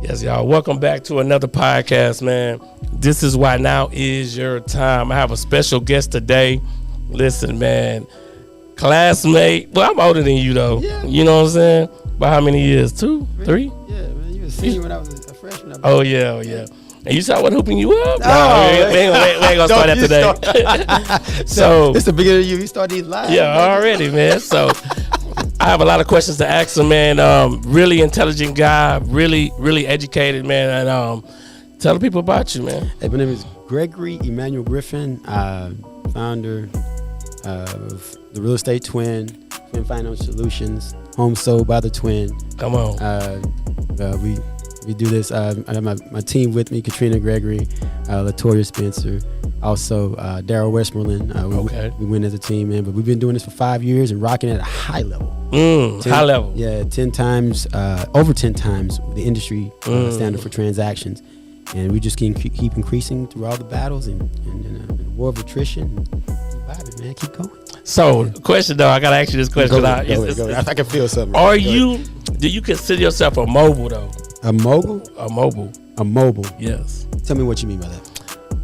Yes, y'all. Welcome back to another podcast, man. This is Why Now Is Your Time. I have a special guest today. Listen, man, classmate. Well, I'm older than you, though. Yeah. You know what I'm saying? By how many years? 2? 3? Yeah, man. You were a senior when I was a freshman. Oh, yeah. And you saw what hooping you up? No, we ain't gonna start that today. So it's the beginning of you. You start these live. Yeah, already, man. So I have a lot of questions to ask him, man. Really intelligent guy, really educated, man. And tell the people about you, man. Hey, my name is Gregory Emmanuel Griffin, founder of the Realestate Twin Financial Solutions, home sold by the Twin. Come on. We do this. I got my team with me: Katrina Gregory, Latoya Spencer, also Daryl Westmoreland. We win as a team, man. But we've been doing this for 5 years and rocking at a high level. High level. Yeah, 10 times, over 10 times the industry standard for transactions, and we just keep increasing through all the battles and the war of attrition. Keep vibing, man. Keep going. So, question though, I gotta ask you this question. Go. I can feel something. Do you consider yourself a mogul though? A mogul? A mobile. A mobile. Yes. Tell me what you mean by that.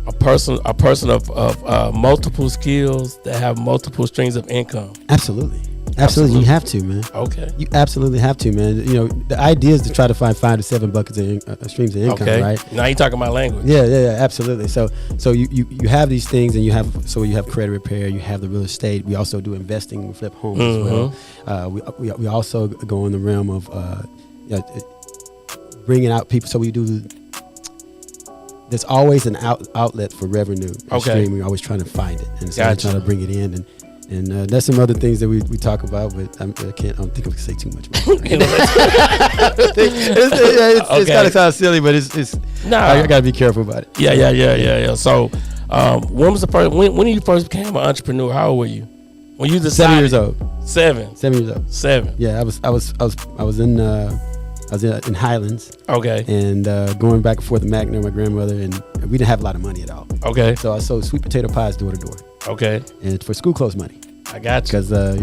A person of multiple skills that have multiple streams of income. Absolutely. You have to, man. Okay. You absolutely have to, man. You know, the idea is to try to find 5 to 7 buckets of streams of income, right? Now you talking my language. Yeah, absolutely. So you have these things, and you have credit repair, you have the real estate. We also do investing, we flip homes as well. We also go in the realm of bringing out people. So we do. There's always an outlet for revenue. Okay. We're always trying to find it, and so we're trying to bring it in, and there's some other things that we talk about, but I don't think I can say too much about it. It's kind of sounds silly, but it's I gotta be careful about it. Yeah. So, when was the first? When you first became an entrepreneur? How old were you? When you decided? 7 years old. 7. 7 years old. 7. Yeah, I was in Highlands. Okay. And going back and forth to McNair, my grandmother, and we didn't have a lot of money at all. Okay. So I sold sweet potato pies door to door. Okay. And for school clothes money. I got you. Because I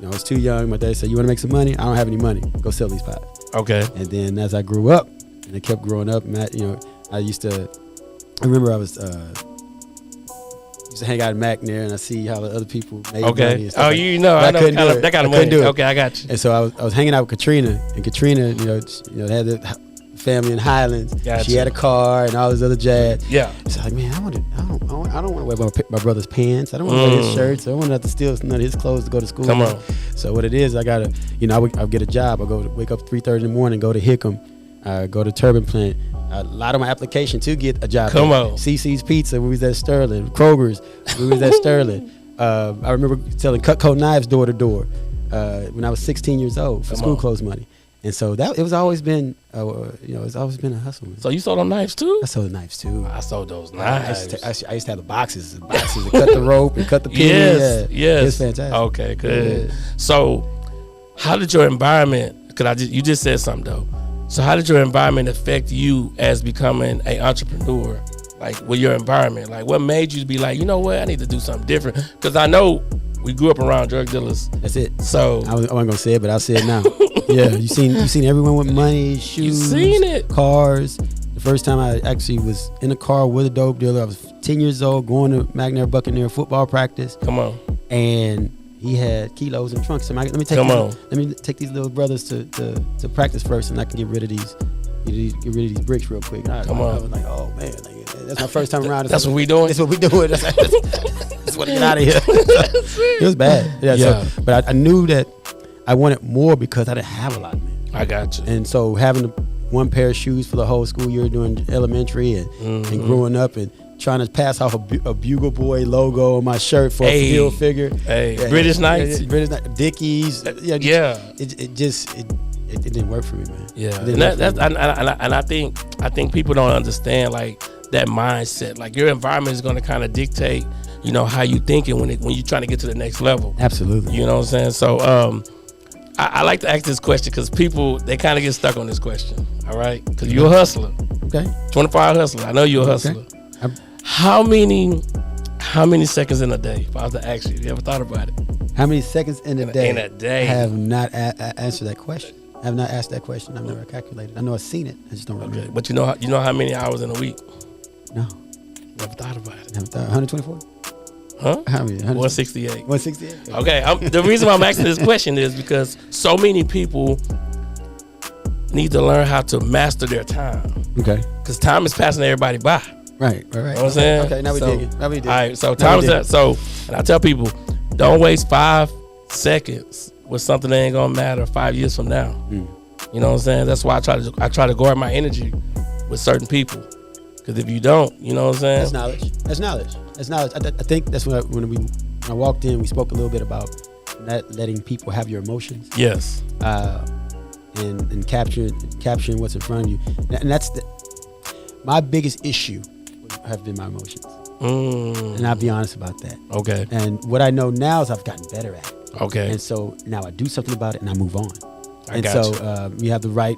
was too young. My dad said, "You want to make some money? I don't have any money. Go sell these pies." Okay. And then as I grew up, and I kept growing up, Matt, I remember I was used to hang out at McNair, and I see how the other people made money and stuff. Oh, that kind of money. Okay, I got you. And so I was hanging out with Katrina, and Katrina, had the family in Highlands. She had a car and all this other jazz. Yeah. So like, man, I don't want to wear my brother's pants. I don't want to wear his shirts. I don't want to have to steal none of his clothes to go to school. Come on. So what it is, I gotta, I'll get a job. I wake up 3:30 in the morning, go to Hickam, go to Turbine Plant. A lot of my application to get a job. Come on. CC's Pizza, we was at Sterling. Kroger's, we was at Sterling. I remember selling Cutco knives door to door when I was 16 years old for school clothes money. And so it was always been, it's always been a hustle, man. So you sold them knives too? I sold the knives too. I sold those knives. I used to have the boxes and cut the rope and cut the pin. Yes. It was fantastic. Okay, good. Yeah. So how did your environment, you just said something though. So how did your environment affect you as becoming an entrepreneur? Like with your environment, like what made you be like, you know what, I need to do something different? Because I know we grew up around drug dealers. That's it. So I wasn't gonna say it, but I'll say it now. Yeah, you seen everyone with money, shoes, you seen it, cars. The first time I actually was in a car with a dope dealer, I was 10 years old, going to McNair Buccaneer football practice. Come on. And he had kilos and trunks. So let me take these little brothers to practice first, and I can get rid of these bricks real quick. I was like, oh man, that's my first time around. That's what we doing. That's what we doing. That's what to get out of here. It was bad. Yeah. So, but I knew that I wanted more because I didn't have a lot, man. I got you. And so having one pair of shoes for the whole school year doing elementary and growing up and trying to pass off a Bugle Boy logo on my shirt for a field figure. British Knights. Dickies. It didn't work for me, man. Yeah. And I think people don't understand like that mindset. Like your environment is going to kind of dictate, how you thinking when you're trying to get to the next level. Absolutely. You know what I'm saying? So I like to ask this question because people, they kind of get stuck on this question. All right? Because you're a hustler. Okay. 24-hour hustler. I know you're a hustler. Okay. How many seconds in a day? If I was to ask you ever thought about it? How many seconds in a day? In a day. I have not answered that question. I have not asked that question. I've never calculated. I know I've seen it. I just don't remember. Okay, but you know how many hours in a week? No. Never thought about it. Never thought. 124? Huh? How many? 168. 168? Okay, the reason why I'm asking this question is because so many people need to learn how to master their time. Okay. Because time is passing everybody by. Right. You know what I'm saying? Okay, now we digging. All right, so time is up. So, and I tell people, don't waste 5 seconds with something that ain't gonna matter 5 years from now. You know what I'm saying? That's why I try to guard my energy with certain people. Because if you don't, you know what I'm saying? That's knowledge. I think that's when I walked in, we spoke a little bit about not letting people have your emotions. Yes. And capturing what's in front of you. And that's my biggest issue have been my emotions. And I'll be honest about that. Okay. And what I know now is I've gotten better at it. Okay. And so now I do something about it and I move on. I got you. We have the right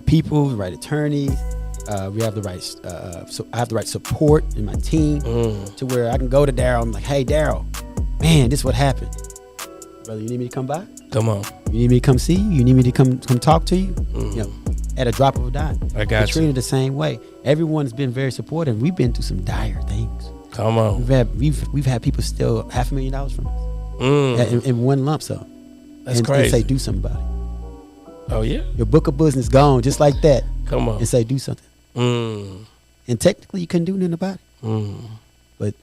people, the right attorneys. We have the right. So I have the right support in my team to where I can go to Daryl. I'm like, hey, Daryl, man, this is what happened. Brother, you need me to come by? Come on. You need me to come see you? You need me to come talk to you? You know, at a drop of a dime. I got you. Katrina the same way. Everyone's been very supportive. We've been through some dire things. Come on. We've had people steal $500,000 from us in one lump sum. That's crazy. And say do something about it. Oh yeah. Your book of business gone just like that. Come on. And say do something. And technically you couldn't do nothing about it. But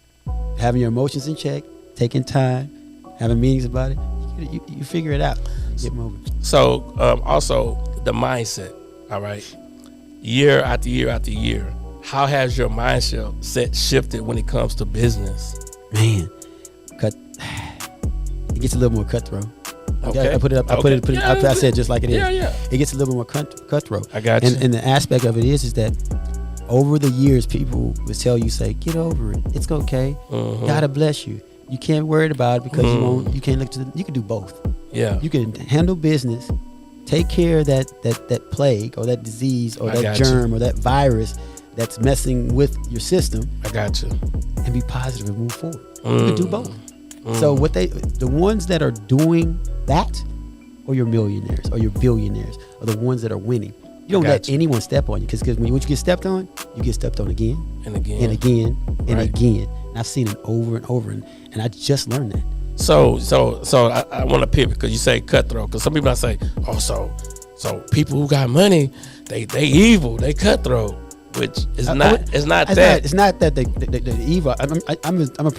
having your emotions in check, taking time, having meetings about it, you figure it out. Get moving. So also the mindset. All right. Year after year after year, how has your mindset shifted when it comes to business? Man, it gets a little more cutthroat. Okay. I put it up. I said just like it is. Yeah. It gets a little more cutthroat. I got you. And the aspect of it is that over the years, people would tell you, say, get over it. It's okay. God bless you. You can't worry about it because you can't look you can do both. Yeah. You can handle business, take care of that plague or that disease or that germ or that virus that's messing with your system. I got you. And be positive and move forward. You can do both. So the ones that are doing that, or your millionaires or your billionaires, are the ones that are winning. You don't let anyone step on you because when you get stepped on, you get stepped on again and again and again and again. And I've seen it over and over, and I just learned that. So I want to pivot because you say cutthroat. Because some people say, oh, so people who got money, they evil, they cutthroat. Which is it's not that they're evil.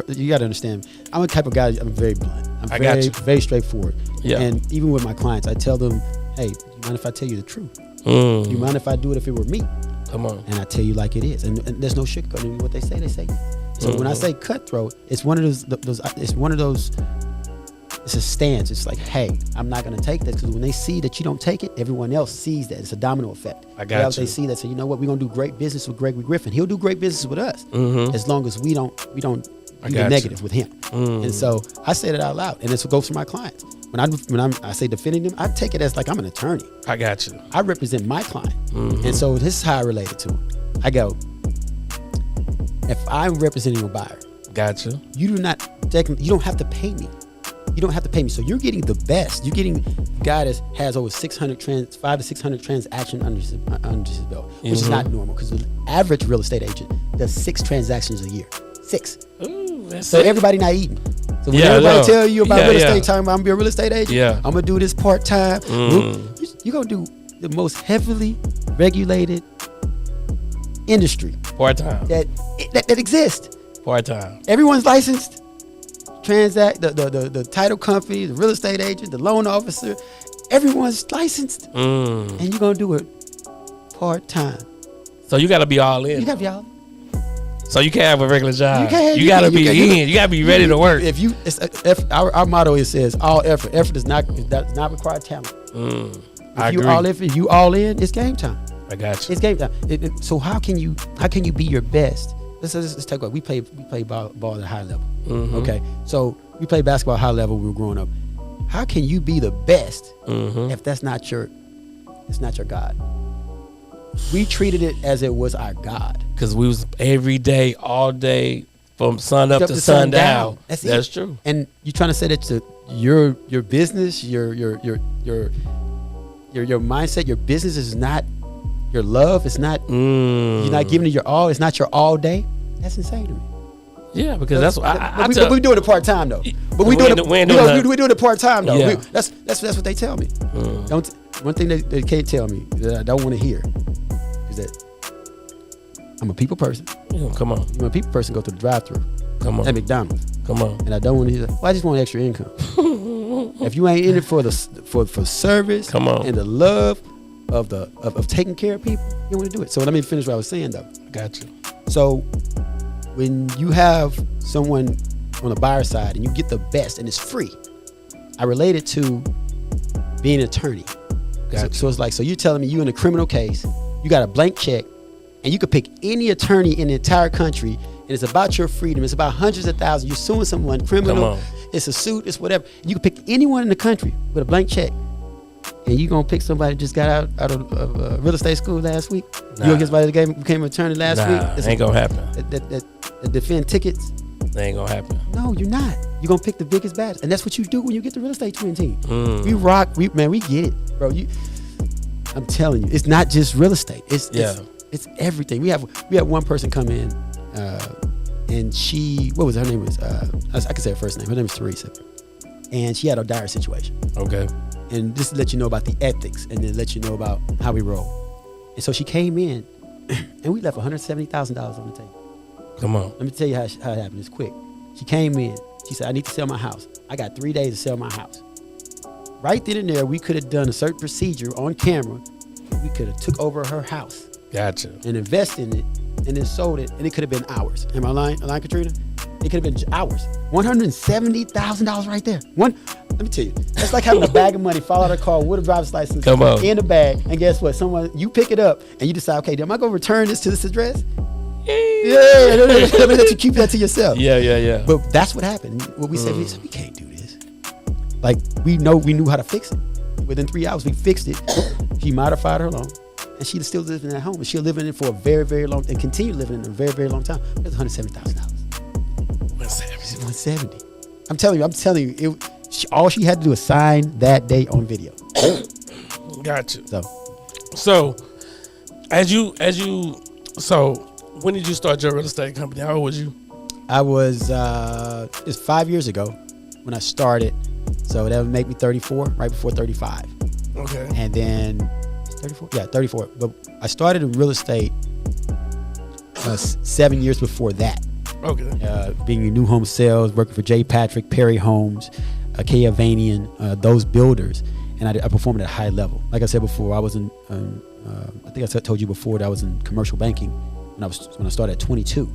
You got to understand. I'm a type of guy. I'm very blunt. I'm very straightforward. Yeah. And even with my clients, I tell them, "Hey, do you mind if I tell you the truth? Do you mind if I do it if it were me? Come on." And I tell you like it is. And there's no sugarcoating what they say. They say. So when I say cutthroat, it's one of those. It's one of those. It's a stance. It's like, hey, I'm not going to take this, because when they see that you don't take it, everyone else sees that. It's a domino effect. I got you. They see that, so you know what? We're going to do great business with Gregory Griffin. He'll do great business with us as long as we don't do the negative with him. And so I say that out loud, and it goes for my clients. When I say defending them, I take it as like I'm an attorney. I got you. I represent my client, and so this is how I relate it to him. I go, if I'm representing a buyer, got you. You don't have to pay me. You don't have to pay me. So you're getting the best. You're getting a guy that has over 500 to 600 transactions under his belt, which is not normal, because the average real estate agent does 6 transactions a year. 6. Ooh, that's so it. Everybody not eating. So when everybody tell you about real estate, talking about I'm gonna be a real estate agent, I'm gonna do this part time. You're gonna do the most heavily regulated industry part time that exists. Part time. Everyone's licensed. The title company, the real estate agent, the loan officer, everyone's licensed, and you're gonna do it part time. So you gotta be all in. You gotta be all in. So you can't have a regular job. You gotta be in. You gotta be ready to work. Our motto says all effort. Effort does not require talent. If you all in, it's game time. I got you. It's game time. So how can you be your best? Let's talk about we play ball at a high level. Okay, so we play basketball at a high level when we were growing up. How can you be the best if that's not your God? We treated it as it was our God, because we was every day, all day, from sun up to sundown. That's true. And you're trying to say that to your business, your your mindset, your business is not your love. It's not you're not giving it your all. It's not your all day. That's insane to me. Yeah, because that's what we doing it part time though. But we doing it part time though. Yeah. That's what they tell me. One thing they can't tell me that I don't want to hear is that I'm a people person. Yeah, come on. I'm a people person. Go through the drive-through. Come on. At McDonald's. Come on. And I don't want to hear. Well, I just want extra income. If you ain't in it for service, come on, and the love of taking care of people, you don't want to do it. So let me finish what I was saying though. Gotcha. So when you have someone on the buyer side and you get the best and it's free, I relate it to being an attorney. Gotcha. So it's like, so you're telling me you in a criminal case, you got a blank check, and you could pick any attorney in the entire country, and it's about your freedom. It's about hundreds of thousands. You're suing someone criminal. It's a suit. It's whatever. You can pick anyone in the country with a blank check, and you gonna pick somebody that just got out of real estate school last week. Nah. You gonna get somebody that became an attorney last week. It's ain't gonna happen. That defend tickets. That ain't gonna happen. No, you're not. You're gonna pick the biggest baddest, and that's what you do when you get the real estate twin team. We rock. We get it, bro. I'm telling you, it's not just real estate. It's everything. We have one person come in, and she, what was her name? I can say her first name. Her name is Teresa, and she had a dire situation. Okay. And just to let you know about the ethics, and then let you know about how we roll. And so she came in, and we left $170,000 on the table. Come on. Let me tell you how it happened. It's quick. She came in. She said, I need to sell my house. I got 3 days to sell my house. Right then and there, we could have done a certain procedure on camera. We could have took over her house. Gotcha. And invested in it, and then sold it, and it could have been hours. Am I lying, Katrina? It could have been hours. $170,000 right there. Let me tell you, that's like having a bag of money fall out of the car with a driver's license in the bag, and guess what? You pick it up, and you decide, okay, am I gonna return this to this address? Yeah, let me let you keep that to yourself. Yeah. But that's what happened. What we said, we can't do this. Like we knew how to fix it. Within 3 hours, we fixed it. She modified her loan, and she's still living in that home. And she'll live in it for a very, very long, and continue living in it a very, very long time. That's $170,000. $170. I'm telling you, all she had to do was sign that day on video. Gotcha. So, when did you start your real estate company? How old was you? I was, it's 5 years ago when I started. So that would make me 34, right before 35. Okay. And then 34? Yeah, 34. But I started in real estate 7 years before that. Okay. Being in new home sales, working for J. Patrick, Perry Homes, K. Avanian, those builders. And I performed at a high level. Like I said before, I was in, I think I told you before that I was in commercial banking when I started at 22.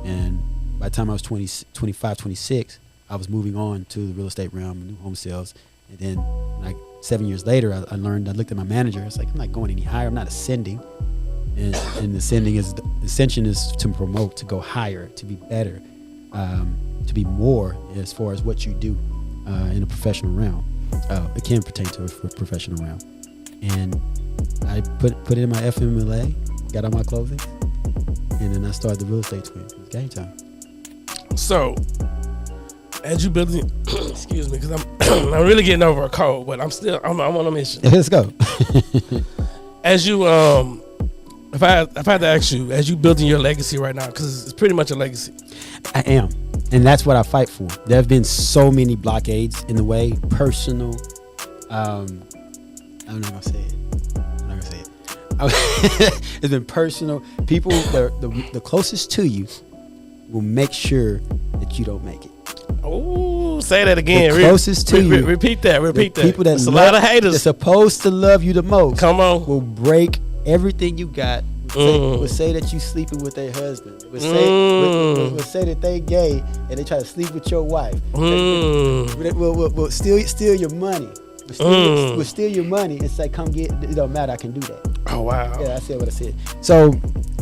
And by the time I was 25, 26, I was moving on to the real estate realm, new home sales. And then 7 years later, I looked at my manager. It's like, I'm not going any higher. I'm not ascending. And ascension is to promote, to go higher, to be better, to be more as far as what you do in a professional realm. It can pertain to a professional realm. And I put it in my FMLA, got all my closings, and then I started the real estate twin. It was game time. So, as you building, excuse me, because I'm really getting over a cold, but I'm on a mission. Let's go. As you if I had to ask you, as you building your legacy right now, because it's pretty much a legacy. I am, and that's what I fight for. There have been so many blockades in the way, personal. I'm not gonna say it. It's been personal. People, the closest to you, will make sure that you don't make it. Oh, say that again. The closest to you. Repeat that. People that a lot of haters. That's supposed to love you the most. Come on. Will break everything you got. Will say that you sleeping with their husband. Will say that they gay and they try to sleep with your wife. Will steal your money. Will steal your money and say, come get it. It don't matter. I can do that. Oh wow. Yeah, I said what I said. So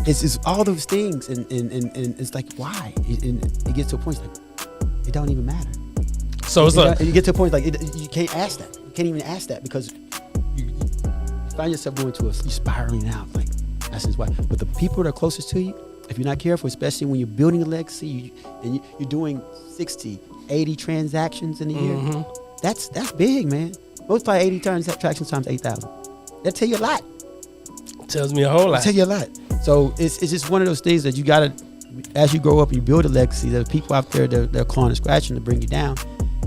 it's all those things, and it's like, why? And it gets to a point like it don't even matter. So it's like you get to a point like you can't ask that. You can't even ask that because you find yourself going to you spiraling out. Like that's just why. But the people that are closest to you, if you're not careful, especially when you're building a legacy, and you're doing 60, 80 transactions in a year, that's big, man. Multiply 80 transactions times 8,000. That tell you a lot. Tells me a whole lot. Tell you a lot. So it's just one of those things that you gotta, as you grow up and you build a legacy, there's people out there that they're clawing and scratching to bring you down.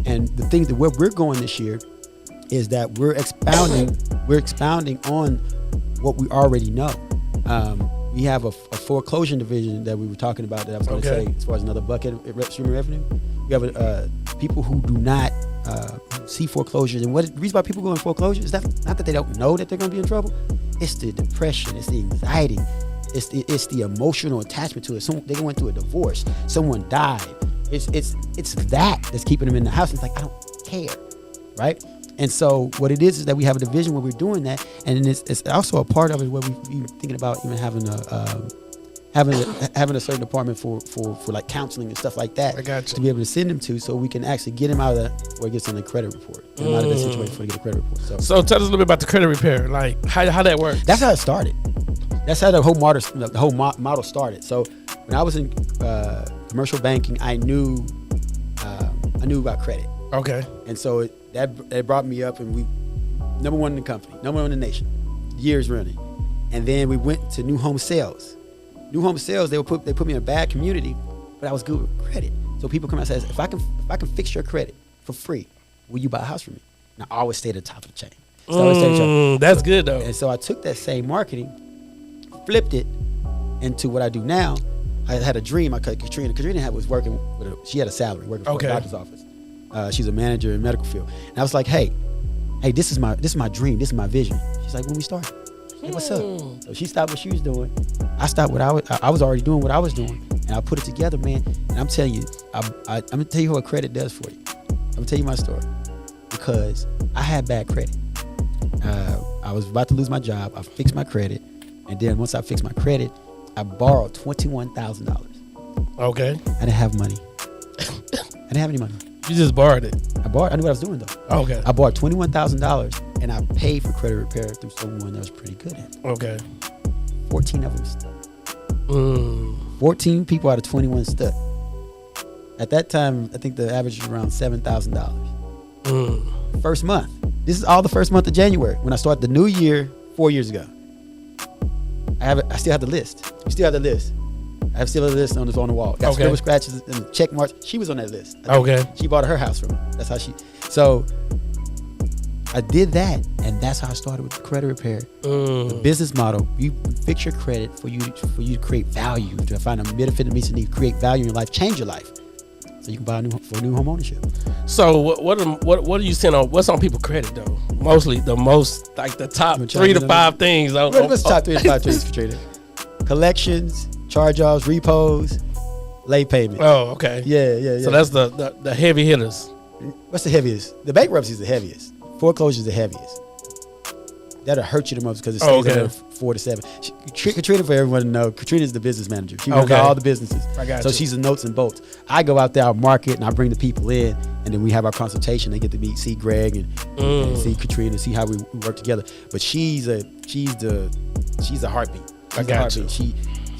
And the thing that where we're going this year is that we're expounding on what we already know. We have a foreclosure division that we were talking about that I was going to say as far as another bucket of streaming revenue. We have people who do not see foreclosures, and the reason why people go in foreclosure is not that they don't know that they're going to be in trouble. It's the depression, it's the anxiety, it's the emotional attachment to it. They went through a divorce, someone died. It's that's keeping them in the house. It's like, I don't care, right? And so what it is that we have a division where we're doing that, and it's also a part of it where we're thinking about even having a certain department for like counseling and stuff like that. I got you. To be able to send them to, so we can actually get him out of that, or get on the credit report. Get him out of that situation before they get a credit report. So tell us a little bit about the credit repair, like how that works. That's how it started. That's how the whole model started. So when I was in commercial banking, I knew about credit. Okay. And so that brought me up, and we number one in the company, number one in the nation, years running. And then we went to new home sales. New home sales, they put me in a bad community, but I was good with credit. So people come out and say, if I can fix your credit for free, will you buy a house from me? And I always stay at the top of the chain. That's good though. And so I took that same marketing, flipped it into what I do now. I had a dream. Katrina she had a salary working for a doctor's office. She's a manager in medical field. And I was like, hey, this is my dream. This is my vision. She's like, when we start. Hey, what's up? So she stopped what she was doing. I stopped what I was already doing what I was doing, and I put it together, man. And I'm telling you, I'm gonna tell you what credit does for you. I'm gonna tell you my story, because I had bad credit. I was about to lose my job. I fixed my credit, and then once I fixed my credit, I borrowed $21,000. Okay. I didn't have money. I didn't have any money. You just borrowed it. I knew what I was doing though. Okay. I borrowed $21,000, and I paid for credit repair through someone that was pretty good at it. Okay. 14 of them stuck. 14 people out of 21 stuck. At that time, I think the average was around $7,000. First month. This is all the first month of January, when I started the new year 4 years ago. I still have the list. We still have the list. I have still a list on the wall. Got scribble scratches and check marks. She was on that list. She bought her house from me. That's how so I did that, and that's how I started with the credit repair. The business model, you fix your credit for you to create value, to find a benefit that meets the need, create value in your life, change your life, so you can buy for new home ownership. So what are you seeing on what's on people's credit though? Mostly the most, like the top 3 to 5 things. What's the top 3 to 5 things, Katrina? Collections, charge-offs, repos, late payment. Oh, okay. Yeah. So that's the heavy hitters. What's the heaviest? The bankruptcy is the heaviest. Foreclosure is the heaviest. That'll hurt you the most, because it stays at 4 to 7. Katrina, for everyone to know, Katrina is the business manager. She runs all the businesses. So she's the nuts and bolts. I go out there, I market, and I bring the people in, and then we have our consultation. They get to see Greg and see Katrina, see how we work together. But she's a heartbeat. I got you. She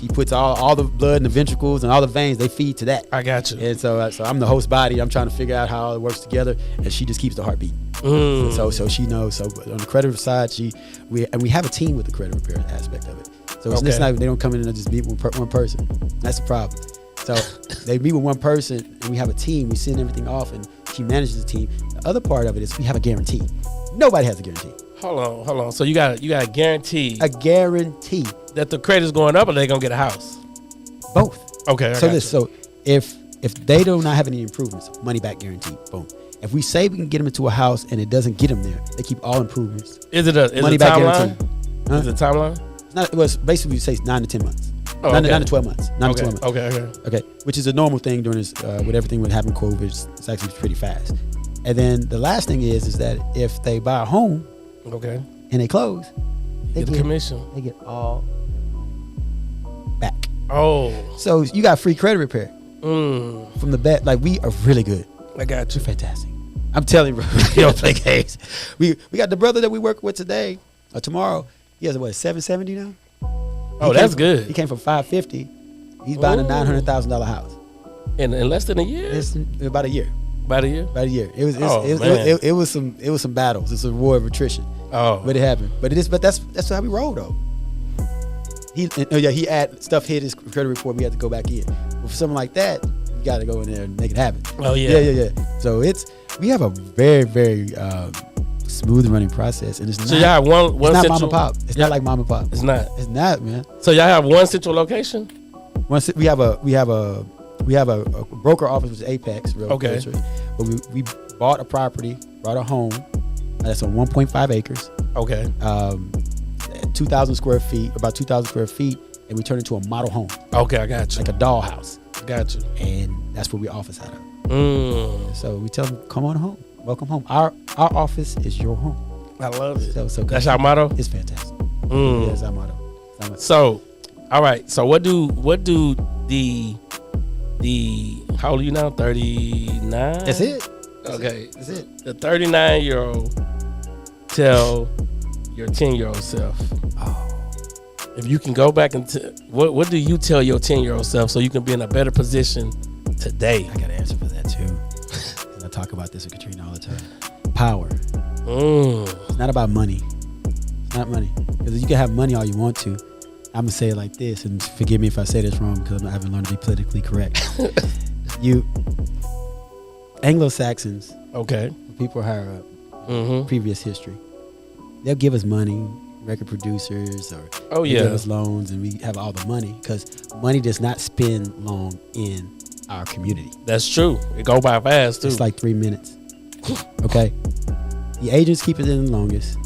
puts all the blood and the ventricles and all the veins, they feed to that. I got you. And so I'm the host body. I'm trying to figure out how it works together, and she just keeps the heartbeat. So she knows. So on the credit side, we have a team with the credit repair aspect of it. So it's not, they don't come in and just meet with one person. That's the problem. So they meet with one person, and we have a team. We send everything off, and she manages the team. The other part of it is we have a guarantee. Nobody has a guarantee. Hold on. So you got a guarantee. A guarantee that the credit's going up, or they gonna get a house? Both. Okay. So if they do not have any improvements, money back guarantee. Boom. If we say we can get them into a house and it doesn't get them there, they keep all improvements. Is it a money back guarantee? Huh? Is it a timeline? It's not. It was basically, we say 9 to 10 months. 9 to 12 months. 9 to 12 months. Okay. Which is a normal thing during this with everything with having COVID. It's actually pretty fast. And then the last thing is that if they buy a home, and they close, they get commission. They get all back. Oh. So you got free credit repair from the bat. Like, we are really good. I got you. Fantastic. I'm telling you, bro. You don't play games. We got the brother that we work with today or tomorrow. He has $770 now. Oh, that's good. He came from $550. He's buying a $900,000 house in less than a year. About a year. About a year? About a year. Man. It was some battles. It's a war of attrition. Oh. But it happened. But that's how we roll though. He hit his credit report. We had to go back in. But for something like that, you got to go in there and make it happen. Oh yeah. Yeah. So we have a very, very smooth running process, and it's so y'all have one it's not central, mom and pop. It's not like mom and pop. It's not. It's not, man. So y'all have one central location? We have a broker office, which is Apex. Okay. But we bought a property, bought a home that's on 1.5 acres. Okay. 2,000 square feet, about 2,000 square feet, and we turned it into a model home. Okay, I got you. Like a dollhouse. Got you. And that's where we office out of. So we tell them, come on home. Welcome home. Our office is your home. I love it. So that's our motto? It's fantastic. Yeah, that's our motto. So, all right. So what do the how old are you now? 39? That's it. Okay. That's it. The 39-year-old tell your 10-year-old self. Oh. If you can go back and what do you tell your 10-year-old self so you can be in a better position today? I got an answer for that too. I talk about this with Katrina all the time. Power. It's not about money. It's not money. Because you can have money all you want to. I'm going to say it like this, and forgive me if I say this wrong because I haven't learned to be politically correct. Anglo-Saxons, okay, people higher up, previous history, they'll give us money, record producers, or give us loans, and we have all the money because money does not spend long in our community. That's true. It go by fast too. It's like 3 minutes. Okay, the agents keep it in the longest,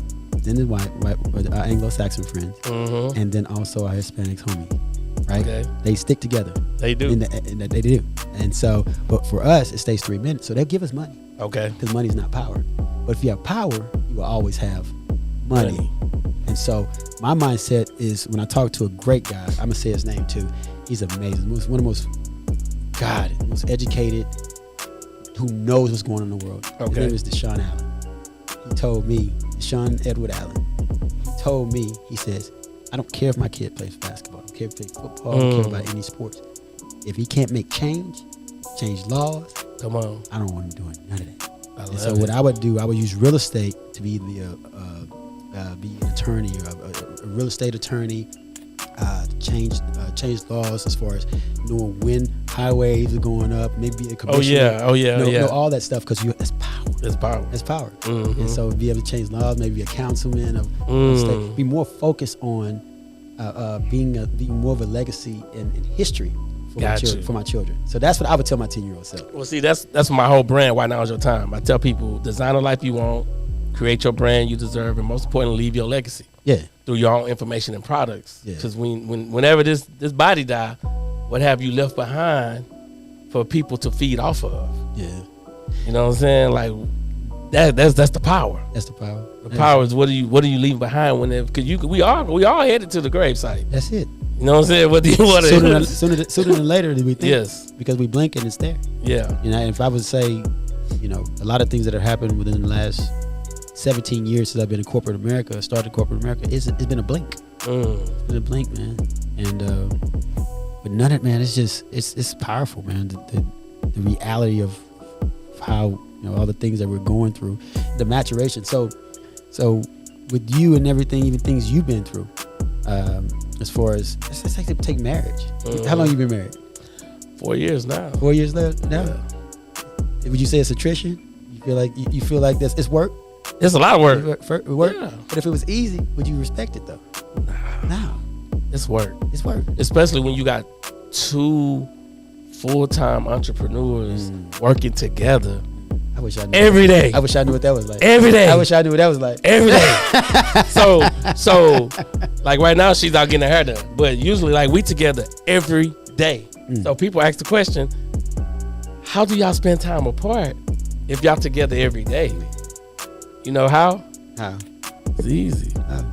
then the white our Anglo-Saxon friends, and then also our Hispanics homie. Right? Okay. They stick together. They do. They do. And so, but for us, it stays 3 minutes. So they'll give us money. Okay. Because money's not power. But if you have power, you will always have money. And so my mindset is when I talk to a great guy, I'm going to say his name too. He's amazing. One of the most educated, who knows what's going on in the world. Okay. His name is Deshaun Allen. He told me, Deshaun Edward Allen, he told me, he says, I don't care if my kid plays basketball. I don't care if he plays football. I don't care about any sports. If he can't make change laws, come on, I don't want him doing none of that. And so what I would do, I would use real estate to be be an attorney, or a real estate attorney, change laws as far as knowing when highways are going up, maybe a commissioner. Know all that stuff because that's power. It's power. It's power. And so be able to change laws, maybe a councilman of state, be more focused on being more of a legacy in history for my children. So that's what I would tell my 10-year-old self. Well, see, that's my whole brand. Why Now Is Your Time. I tell people, design a life you want, create your brand you deserve, and most importantly, leave your legacy. Yeah. Through your own information and products. Yeah. Because whenever this body die, what have you left behind for people to feed off of? Yeah. You know what I'm saying? Like that's the power. That's the power. The power is what do you leave behind because we all headed to the gravesite. That's it. You know what I'm saying? What do you want to sooner than later do we think? Yes. Because we blink and it's there. Yeah. You know, and if I would say, a lot of things that have happened within the last 17 years since I've been in corporate America, started corporate America, it's been a blink. It's been a blink, man. And but none of it, man, it's powerful, man. The reality of how all the things that we're going through, the maturation. So with you and everything, even things you've been through, as far as let's take marriage. How long you been married? 4 years now. 4 years now. Yeah. Would you say it's attrition? You feel like this? It's work. It's a lot of work. Work. Yeah. But if it was easy, would you respect it though? No. It's work. It's work. Especially when you got two full-time entrepreneurs working together. I wish I knew every day. I wish I knew what that was like. Every day. I wish I knew what that was like. Every day. so like right now she's out getting her hair done. But usually like we together every day. So people ask the question, how do y'all spend time apart if y'all together every day? You know how? How? It's easy. How?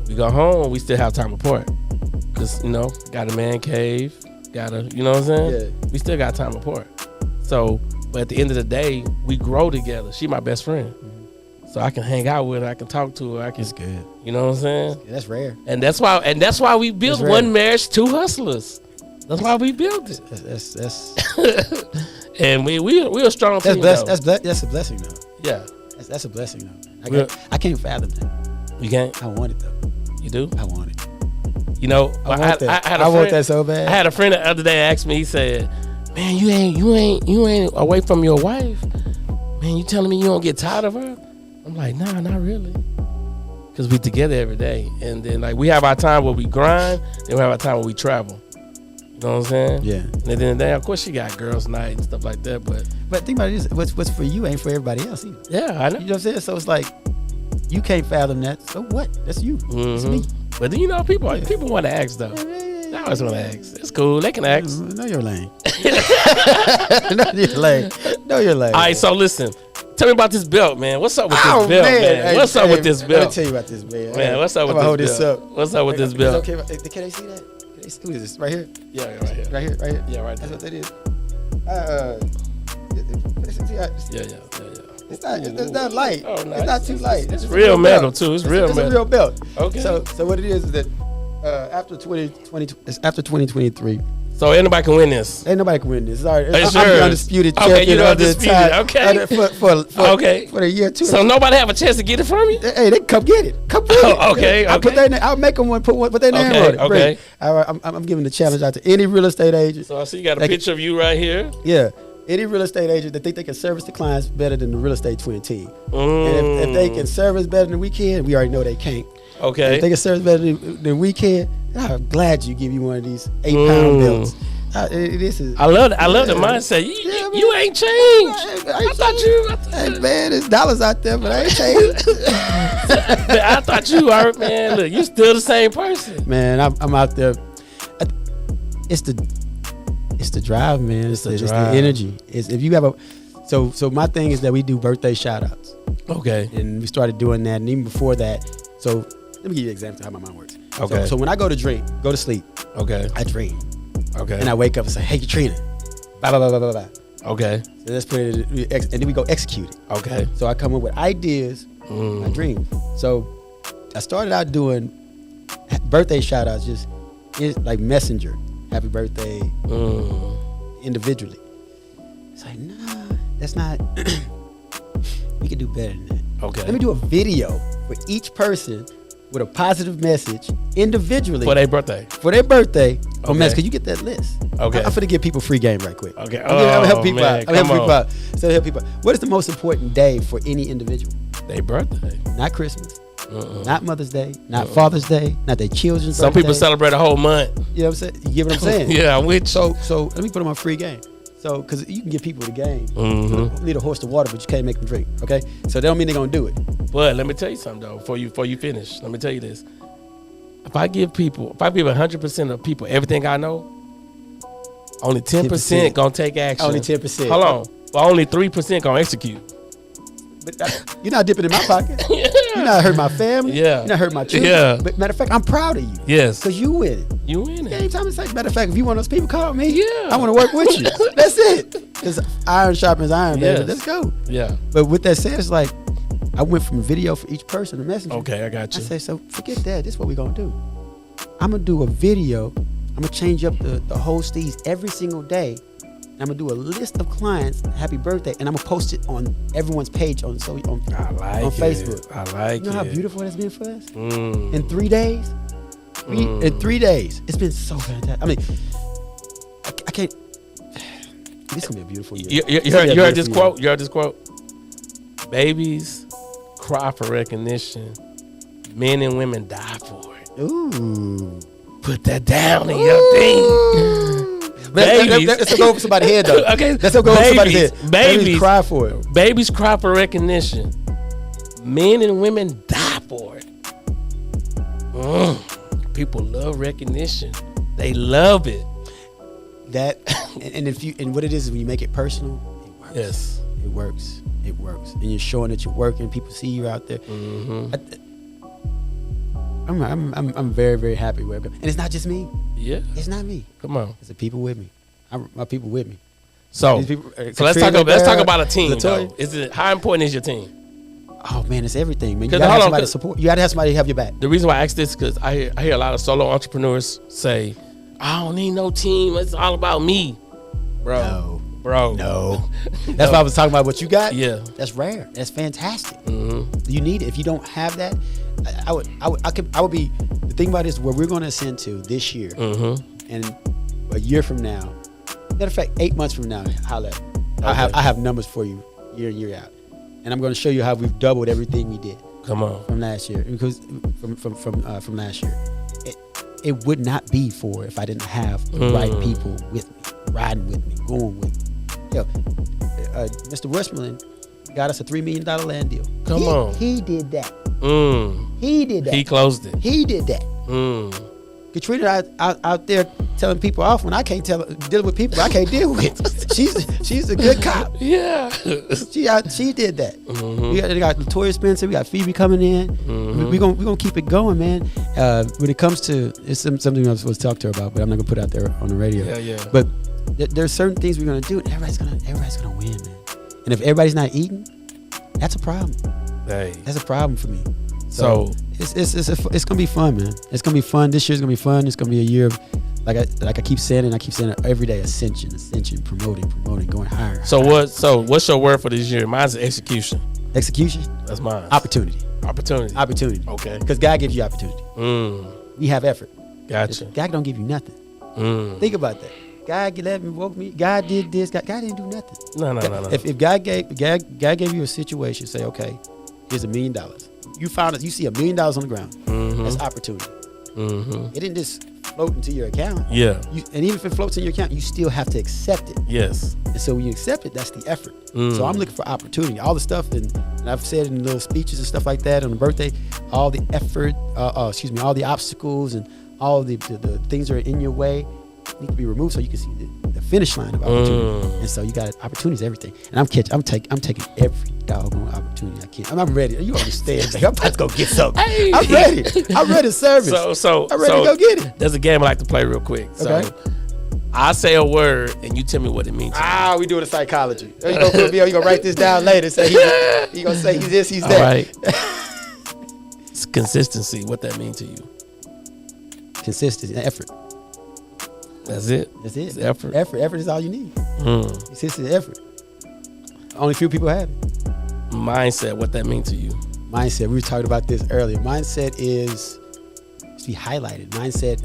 We go home, we still have time apart. Cause got a man cave, you know what I'm saying? Yeah. We still got time apart. So, but at the end of the day, we grow together. She my best friend. So I can hang out with her, I can talk to her, That's good. You know what I'm saying? Yeah, that's rare. And that's why we built One Marriage, Two Hustlers. That's why we built it. That's And we a strong team. That's a blessing though. Yeah. That's a blessing though. I can't fathom that. You can't? I want it though. You do? I want it. You know, I want that so bad. I had a friend the other day ask me, he said, man, you ain't away from your wife. Man, you telling me you don't get tired of her? I'm like, nah, not really. Because we together every day. And then like we have our time where we grind, then we have our time where we travel. You know what I'm saying? Yeah. And then the day, of course, she got girls' night and stuff like that. But think about it, what's for you ain't for everybody else either. Yeah, I know. You know what I'm saying? So it's like, you can't fathom that. So what? That's you. It's me. But then, you know, people want to ask though. They always want to ask. It's cool. They can ask. Know your lane. Know your lane. All right, so listen. Tell me about this belt, man. What's up with this belt, man? Hey, what's up with this belt? Let me tell you about this, man. Man, what's up with this belt? Hold this up. What's up with this belt? Okay, can they see that? Who is this? Right here? Yeah, right here. Right here? Right here? Yeah, right there. That's what that is. Yeah. It's not light. Oh, no. It's not too light. It's real metal too. It's real metal. It's a real belt. Okay. So what it is that after 2023. So anybody can win this. Ain't nobody can win this. Sorry, Hey, I'm sure. the undisputed Okay, champion you're of the undisputed. time. Okay. For the year 2. So nobody have a chance to get it from you? Hey, they come get it. Come get it. Okay. I'll make them put their name on it. Okay. I'm giving the challenge out to any real estate agent. So I see you got a picture of you right here. Yeah. Any real estate agent that think they can service the clients better than the real estate twin team. And if they can service better than we can, we already know they can't. Okay. And if they can service better than we can, I'm glad you give you one of these 8-pound belts. This is. I love the mindset. You ain't changed. I thought Hey man, there's dollars out there, but I ain't changed. I thought you were, man. Look, you still the same person. Man, I'm out there. It's the drive, man. It's the energy. It's if you have a. So my thing is that we do birthday shout outs. Okay. And we started doing that, and even before that. So let me give you an example of how my mind works. Okay. So when I go to sleep. Okay. I dream. Okay. And I wake up and say, hey, Katrina. Blah, blah, blah, blah, blah. Okay. So let's put it, and then we go execute it. Okay. So I come up with ideas, my dreams. So I started out doing birthday shout outs, just like messenger, happy birthday, individually. It's like, nah, that's not, we can do better than that. Okay. Let me do a video for each person with a positive message individually. For their birthday. Okay. Because you get that list. Okay. I'm finna give people free game right quick. Okay. I'm gonna help people man, out. I'm help people out. So help people out. What is the most important day for any individual? Their birthday. Not Christmas. Not Mother's Day. Not Father's Day. Not their children's Some birthday. people celebrate a whole month. You know what I'm saying? You get what I'm saying? Yeah, I'm with you. So let me put them on free game. So, because you can give people the game. Mm-hmm. You need a horse to water, but you can't make them drink. Okay? So that don't mean they're gonna do it. But let me tell you something though, before you finish. Let me tell you this. If I give 100% of people everything I know, only 10% gonna take action. Only 10%. Hold on. But only 3% gonna execute. But you're not dipping in my pocket. Yeah. You're not hurting my family. Yeah. You're not hurting my children. Yeah. But matter of fact, I'm proud of you. Yes. Because you win it. You win it. Anytime it's like, matter of fact, if you one of those people, call me. Yeah. I want to work with you. That's it. Because iron sharpens iron, baby. Yes. Let's go. Yeah. But with that said, it's like, I went from video for each person to messenger. Okay, I got you. I say, so forget that. This is what we're going to do. I'm going to do a video. I'm going to change up the whole steez every single day. I'm going to do a list of clients, happy birthday, and I'm going to post it on everyone's page on Facebook. I like it. You know how beautiful that's been for us? Mm. In 3 days? In 3 days. It's been so fantastic. I mean, I can't. This is going to be a beautiful year. You heard this quote? You heard this quote? Babies cry for recognition. Men and women die for it. Ooh. Put that down in your thing. Let's go over somebody's head, though. Okay. Let's go over somebody's head. Babies cry for it. Babies cry for recognition. Men and women die for it. People love recognition. They love it. That and what it is when you make it personal, it works. Yes. It works. It works. And you're showing that you're working. People see you out there. Mm-hmm. I'm very, very happy with it. And it's not just me. Yeah. It's not me. Come on. It's the people with me. My people with me. So let's talk about a team. How important is your team? Oh man, it's everything, man. You gotta have somebody to support. You gotta have somebody to have your back. The reason why I ask this is because I hear a lot of solo entrepreneurs say, "I don't need no team. It's all about me, bro." No. Bro. No. That's why I was talking about what you got. Yeah. That's rare. That's fantastic. Mm-hmm. You need it. If you don't have that, I would be, the thing about this, where we're going to ascend to this year, and a year from now, matter of fact, 8 months from now, I have numbers for you year in, year out. And I'm going to show you how we've doubled everything we did. Come on. From last year. Because from last year. It would not be if I didn't have the right people with me, riding with me, going with me. Yo, Mr. Westmoreland got us a $3 million land deal. Come on. He did that. He did that. He closed it. He did that. Katrina out there telling people off when I can't deal with people I can't deal with. She's a good cop. Yeah. She did that. We got Latoya Spencer. We got Phoebe coming in. We're gonna keep it going, man. When it comes to, it's something I was supposed to talk to her about, but I'm not gonna put it out there on the radio. Yeah. But there's certain things we're gonna do, and everybody's gonna win, man. And if everybody's not eating, that's a problem. Hey. That's a problem for me. So it's gonna be fun, man. It's gonna be fun. This year's gonna be fun. It's gonna be a year of, like I keep saying it, every day, ascension, promoting, going higher. So what's your word for this year? Mine's execution. Execution? That's mine. Opportunity. Okay. Because God gives you opportunity. We have effort. Gotcha. God don't give you nothing. Think about that. God woke me. God did this. God didn't do nothing. No. If God gave you a situation, say, okay, here's $1 million. You see $1 million on the ground. That's opportunity. It didn't just float into your account. Yeah. And even if it floats in your account, you still have to accept it. Yes. And so when you accept it, that's the effort. So I'm looking for opportunity. All the stuff, and I've said in little speeches and stuff like that on the birthday, all the effort, all the obstacles and all the things that are in your way need to be removed so you can see the finish line of opportunity. And so you got opportunities, everything. And I'm taking every doggone opportunity I can. I'm ready. You understand? I'm about to go get something. Hey. I'm ready. I'm ready to service. So I'm ready to go get it. There's a game I like to play real quick. Okay. So I say a word and you tell me what it means. We doing a psychology. You gonna put me on, you gonna write this down later. Say he gonna say he's this, he's that. All right. It's consistency. What that mean to you? Consistency, effort. That's it. It's effort. Effort is all you need. Consistency, effort. Only few people have it. Mindset. What that mean to you? Mindset. We were talking about this earlier. Mindset is to be highlighted. Mindset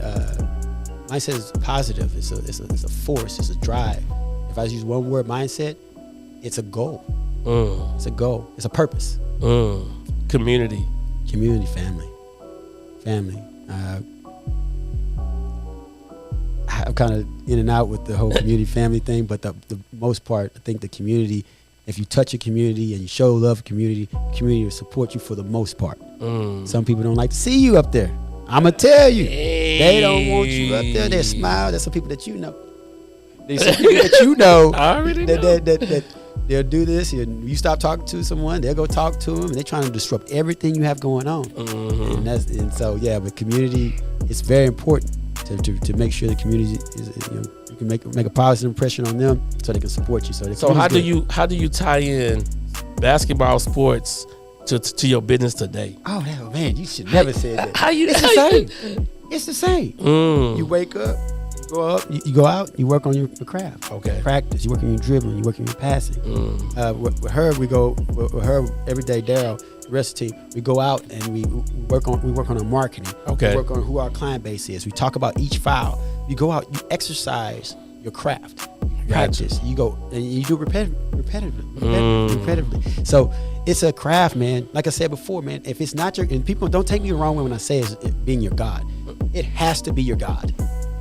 is positive. It's a force. It's a drive. If I use one word, mindset, it's a goal. It's a goal. It's a purpose. Community, family. I'm kind of in and out with the whole community family thing, but the most part, I think the community, if you touch a community and you show love to community will support you for the most part. Some people don't like to see you up there. I'm going to tell you. Hey. They don't want you up there. They smile. There's some people that you know. There's some people that you know. I already know. That they'll do this. You stop talking to someone, they'll go talk to them, and they're trying to disrupt everything you have going on. But community is very important. To make sure the community is, you can make a positive impression on them so they can support you. So how do you tie in basketball sports to your business today? Oh man, you should never say that. It's the same. You wake up, you go out, you work on your craft. Okay. Practice. You work on your dribbling. You work on your passing. With her, we go with her every day. Daryl, the rest of the team, we go out and we work on our marketing. Okay. We work on who our client base is. We talk about each file. You go out, you exercise your craft. You practice. You go and you do it repetitively. So it's a craft, man. Like I said before, man. If it's not and people don't take me the wrong way when I say it's being your God. It has to be your God.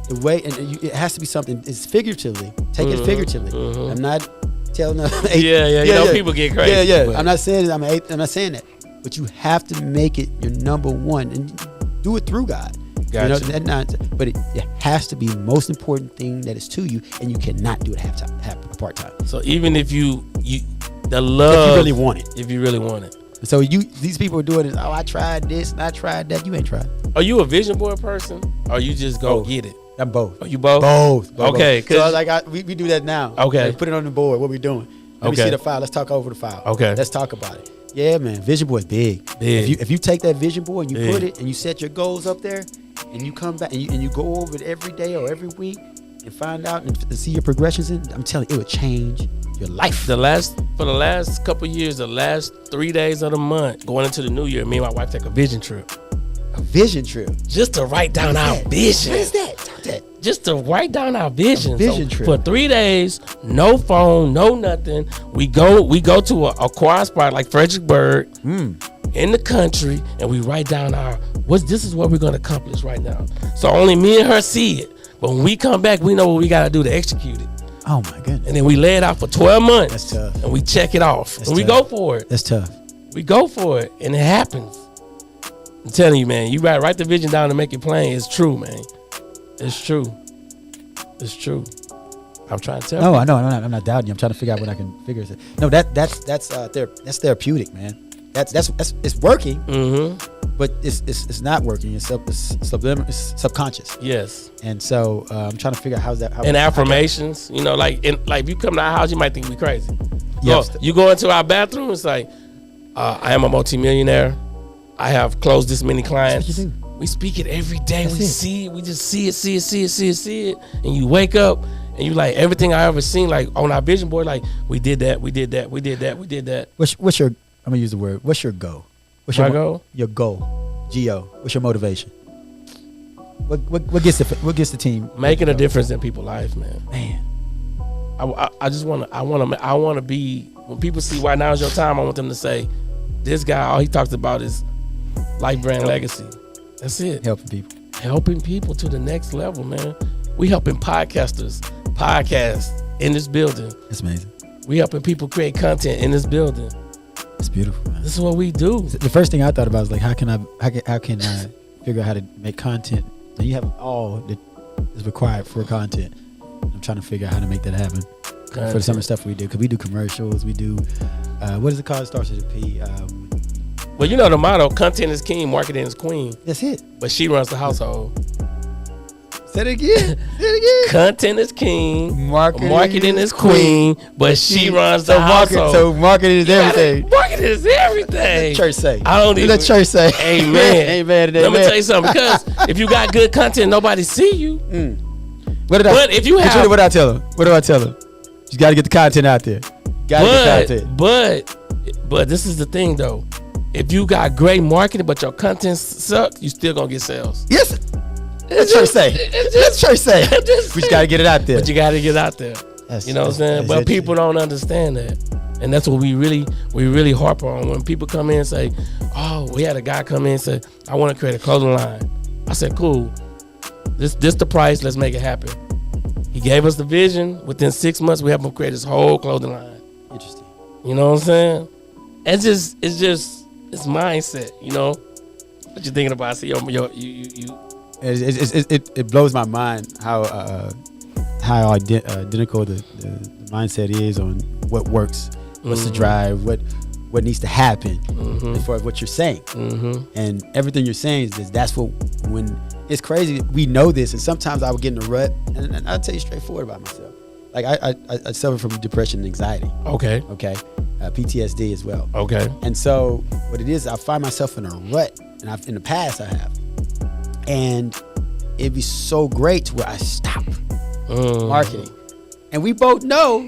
The way it has to be something. It's figuratively. Take it figuratively. I'm not telling them. People get crazy. I'm not saying I'm not saying that. But you have to make it your number one and do it through God. Gotcha. But it has to be the most important thing that is to you, and you cannot do it part time. So even if you the if love, you really want it. So these people are doing this. Oh, I tried this and I tried that. You ain't tried. Are you a vision board person, or you just go get it? I'm both. Are you both? Both. Okay. So we do that now. Okay. Like, put it on the board. What we doing? Let me see the file. Let's talk over the file. Okay. Let's talk about it. Yeah, man. Vision board is big. If you take that vision board and you put it and you set your goals up there and you come back and you go over it every day or every week and find out and see your progressions in, I'm telling you, it would change your life. For the last couple years, the last 3 days of the month, going into the new year, me and my wife take a vision trip. A vision trip? Just to write down our vision. What is that? Just to write down our vision. A vision trip. For 3 days, no phone, no nothing. We go to a quiet spot like Fredericksburg in the country, and we write down this is what we're gonna accomplish right now. So only me and her see it. But when we come back, we know what we gotta do to execute it. Oh my goodness. And then we lay it out for 12 months. That's tough. And we check it off. That's and we tough. go for it. That's tough. We go for it, and it happens. I'm telling you, man, you gotta write the vision down and make it plain. It's true, man. It's true. It's true. I'm trying to tell you. No, I know. I'm not doubting you. I'm trying to figure out what I can figure. No, that's therapeutic, man. That's it's working, but it's not working. It's subconscious. Yes. And so I'm trying to figure out how and affirmations, like if you come to our house, you might think we crazy. Yes. You go into our bathroom, it's like, I am a multimillionaire. I have closed this many clients. That's what you do. We speak it every day. That's we it. see it. We just see it. And you wake up and you like everything I ever seen, like on our vision board, like we did that. What's your, I'm gonna use the word, what's your goal? What's My goal? Your goal. G-O. What's your motivation? What gets the team? Making a difference in people's life, man. Man. I just want to be, when people see Why Now Is Your Time, I want them to say, this guy, all he talks about is life, brand, legacy. That's it. Helping people to the next level, man. We helping podcasts in this building. That's amazing. We helping people create content in this building. It's beautiful, man. This is what we do. The first thing I thought about was like, how can I figure out how to make content? And you have all that is required for content. I'm trying to figure out how to make that happen. Content. For some of the stuff we do, because we do commercials, we do what is it called? It starts with a P. Well, you know the motto: content is king, marketing is queen. That's it. But she runs the household. Say it again. Content is king, marketing is queen, but she runs the household. So marketing is everything. Marketing is everything. Church say. I don't even. Let church say. Amen. Amen. Let me tell you something. Because if you got good content, nobody see you. What do I tell them? What do I tell them? You got to get the content out there. But this is the thing though. If you got great marketing, but your content sucks, you still gonna get sales. Yes. That's church say. That's church say. We just got to get it out there. But you got to get out there. You know what I'm saying? But people don't understand that. And that's what we really harp on. When people come in and say, oh, we had a guy come in and say, I want to create a clothing line. I said, cool. This the price. Let's make it happen. He gave us the vision. Within 6 months, we helped him create his whole clothing line. Interesting. You know what I'm saying? It's mindset, you know? What you thinking about? I see you. It blows my mind how identical the mindset is on what works, what's the drive, what needs to happen as far as what you're saying. And everything you're saying is that's what, when it's crazy, we know this, and sometimes I would get in a rut, and I'll tell you straightforward about myself. Like I suffer from depression and anxiety. Okay. PTSD as well. Okay. And so what it is, I find myself in a rut, and in the past I have. And it'd be so great to where I stop marketing. And we both know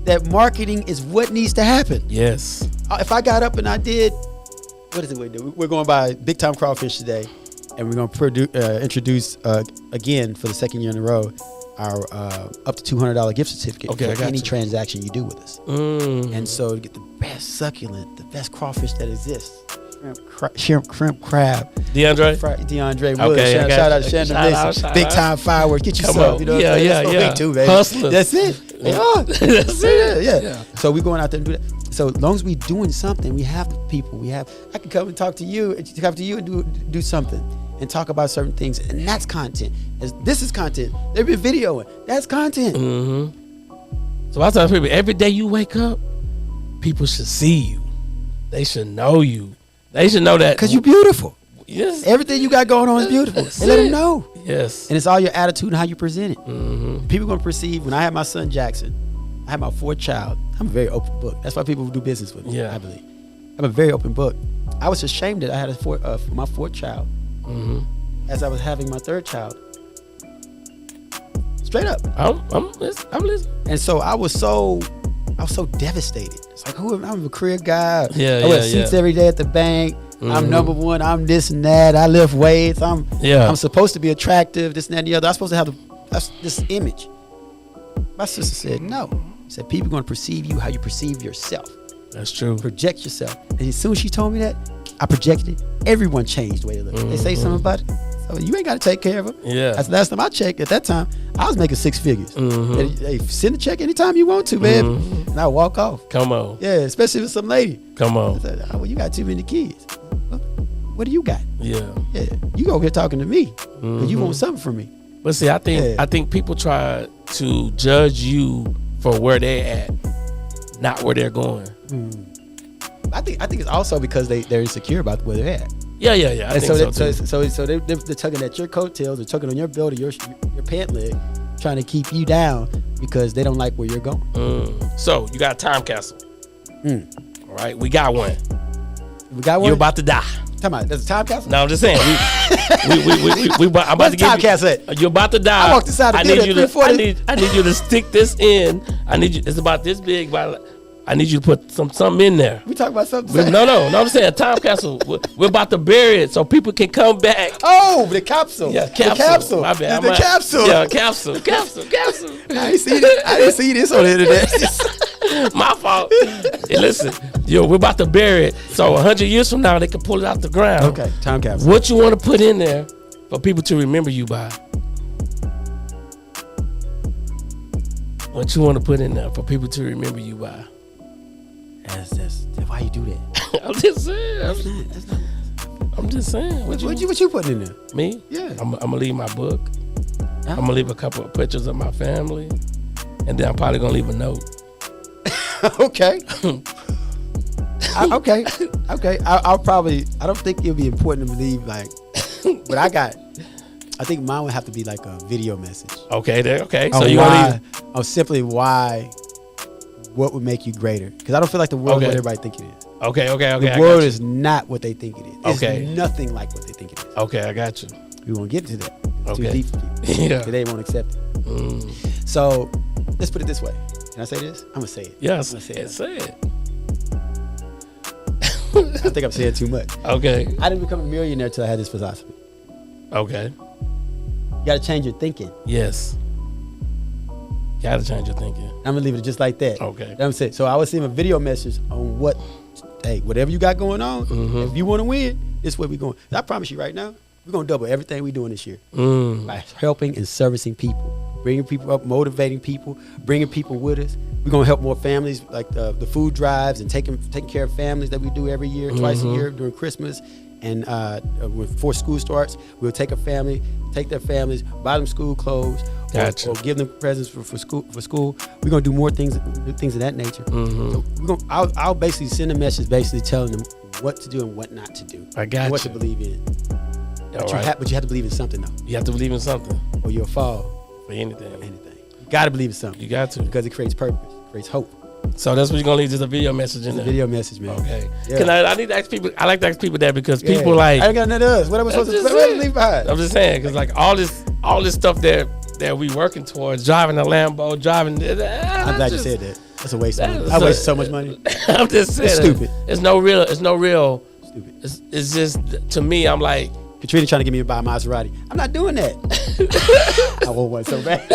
that marketing is what needs to happen. Yes. If I got up and I did, what is it we do? We're going to buy Big Time Crawfish today, and we're going to introduce again for the second year in a row our up to $200 gift certificate for any transaction you do with us. And so to get the best succulent, the best crawfish that exists. Shrimp, crab. DeAndre Wood. Shout out to Shannon. Big Time Fireworks. Get you some. You know, that's what we do, baby. Hustlers. That's it. That's it. Yeah. So we going out there and do that. So as long as we doing something, we have the people. I can come and talk to you, and do something and talk about certain things, and that's content. This is content. They've been videoing. That's content. So I tell people, every day you wake up, people should see you. They should know you. They should know that. Because you're beautiful. Yes. Everything you got going on is beautiful. And let them know. Yes. And it's all your attitude and how you present it. People going to perceive, when I had my son Jackson, I had my fourth child. I'm a very open book. That's why people do business with me, I believe. I'm a very open book. I was ashamed that I had my fourth child as I was having my third child. Straight up. I'm listening. And so I was so devastated. It's like, I'm a career guy. I wear seats every day at the bank. I'm number one. I'm this and that. I lift weights. I'm supposed to be attractive. This and that and the other. I'm supposed to have this image. My sister said no. She said people are going to perceive you how you perceive yourself. That's true. Project yourself. And as soon as she told me that, I projected it. Everyone changed the way they look. They say something about it. So you ain't got to take care of them. Yeah. That's the last time I checked. At that time, I was making 6 figures. Hey, send a check anytime you want to, man. And I walk off. Come on. Yeah, especially with some lady. Come on. I said, well, you got too many kids. What do you got? Yeah. You over here talking to me. And you want something from me. But see, I think people try to judge you for where they're at, not where they're going. I think it's also because they're insecure about where they're at. Yeah. I think so they're tugging at your coattails, they're tugging on your belt or your pant leg, trying to keep you down because they don't like where you're going. So you got a time capsule. All right, we got one. We got one. You're about to die. Talking about there's a time capsule? No, I'm just saying. I'm about What's to give time capsule at? You're about to die. I walked inside the building at 3:40. I need you to stick this in. It's about this big. I need you to put something in there. We talking about something? No. I'm saying a time capsule. We're about to bury it so people can come back. Oh, the capsule. Yeah, capsule. The capsule. My bad. The capsule. Yeah, capsule. I didn't see this on the internet. My fault. Hey, listen, we're about to bury it so 100 years from now they can pull it out the ground. Okay, time capsule. What you want to put in there for people to remember you by? What you want to put in there for people to remember you by? That's why you do that. I'm just saying. I'm just saying. What you putting in there? Me? Yeah. I'm gonna leave my book. I'm gonna leave a couple of pictures of my family, and then I'm probably gonna leave a note. Okay. Okay. I'll probably. I don't think it'll be important to leave but I think mine would have to be like a video message. Okay. So you want to simply why. What would make you greater? Because I don't feel like the world is what everybody think it is. Okay. The world is not what they think it is. It's nothing like what they think it is. Okay, I got you. We won't get to that. It's Okay. too deep for people. Yeah. They won't accept it. So let's put it this way. Can I say this? I'm gonna say it. Yes. I'm gonna Say it. I think I'm saying too much. Okay. I didn't become a millionaire until I had this philosophy. Okay. You gotta change your thinking. Yes. Gotta change your thinking. I'm gonna leave it just like that. Okay. You know what I'm saying? So I would send a video message on whatever you got going on, if you want to win, this is where we're going. I promise you right now, we're gonna double everything we're doing this year by helping and servicing people, bringing people up, motivating people, bringing people with us. We're gonna help more families, like the food drives and taking care of families that we do every year, twice a year during Christmas. And before school starts, we'll take their families, buy them school clothes, Gotcha. or give them presents for school. We're gonna do more things of that nature. So I'll basically send a message, basically telling them what to do and what not to do. I got and what you. to believe in. But you have to believe in something though, You have to believe in something or you'll fall for anything. You gotta believe in something. You got to. Because it creates purpose, creates hope. So that's what you're gonna leave, just a video message in It's a there. video message, man. Okay. Yeah. Cause I need to ask people. I like to ask people that because people I like. ain't got nothing else. What am I supposed to leave behind? I'm just saying, cause like all this stuff that we working towards, driving a Lambo, driving. I'm glad you said that. That's a waste of money. I waste so much money. I'm just saying. It's stupid. It's no real. Stupid. It's just, to me, I'm like. Katrina trying to get me to buy a Maserati. I'm not doing that. I want one so bad.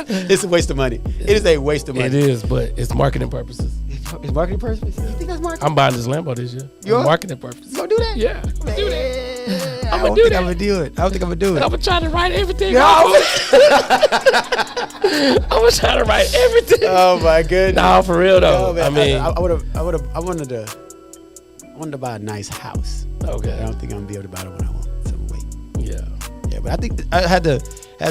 It's a waste of money. It is a waste of money. It is, but it's marketing purposes. It's marketing purposes? You think that's marketing? I'm buying this Lambo this year. You are? Marketing purposes. You gonna do that? Yeah, I'm gonna do that. I don't think I'm gonna do it. I don't think I'm gonna do it. I'm gonna try to write everything. No. I'm gonna try to write everything. Oh my goodness. No, for real though. No, man, I mean, I wanted to buy a nice house. Okay. I don't think I'm gonna be able to buy the one I want. So wait. Yeah. But I think I had the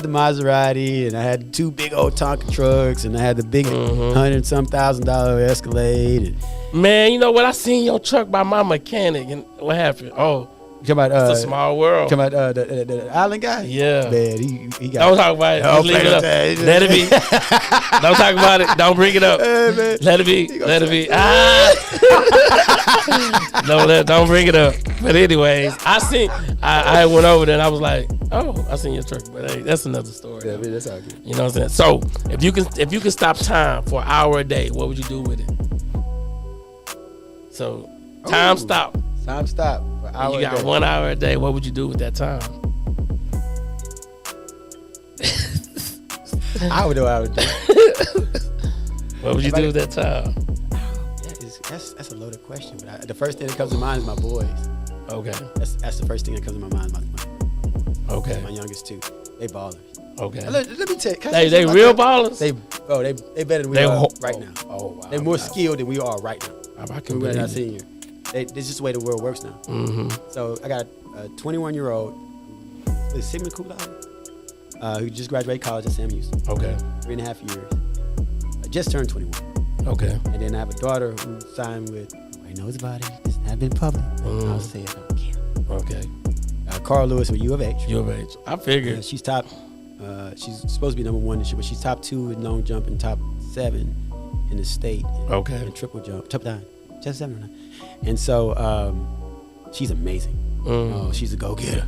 Maserati, and I had 2 big old Tonka trucks, and I had the big $100,000 Escalade. Man, you know what? I seen your truck by my mechanic, and what happened? Oh, about it's a small world. Talking about the island guy. Yeah, man, he got. Don't talk about it. Just leave it up. Let it be. Don't talk about it. Don't bring it up. Hey, let it be. Let it be. Don't bring it up. But anyways, I went over there and I was like, oh, I seen your truck. But hey, that's another story. Yeah, man, that's all good. You know what I'm saying? So if you can stop time for an hour a day, what would you do with it? So time stop. Time stop. For an hour you got 1 hour a day. What would you do with that time? I would do. What would you do with that time? That's a loaded question. But the first thing that comes to mind is my boys. Okay. That's the first thing that comes to my mind. Okay. My youngest two, they ballers. Okay. Let me tell you. They real ballers. They better than we are right now. Oh wow. They're more skilled than we are right now. I can we're believe not it. senior. This is just the way the world works now. Mm-hmm. So I got a 21-year-old, Sigma Cum Laude, who just graduated college at Sam Houston. Okay. 3.5 years. I just turned 21. Okay. And then I have a daughter who signed with, I know his body, it's not been public. I'll say it on camera. Okay. Carl Lewis with U of H. U of H. I figured. She's top, she's supposed to be number 1 this year, but she's top 2 in long jump and top 7 in the state. Okay. And triple jump, top 9, just 7 or 9. And so she's amazing. She's a go-getter.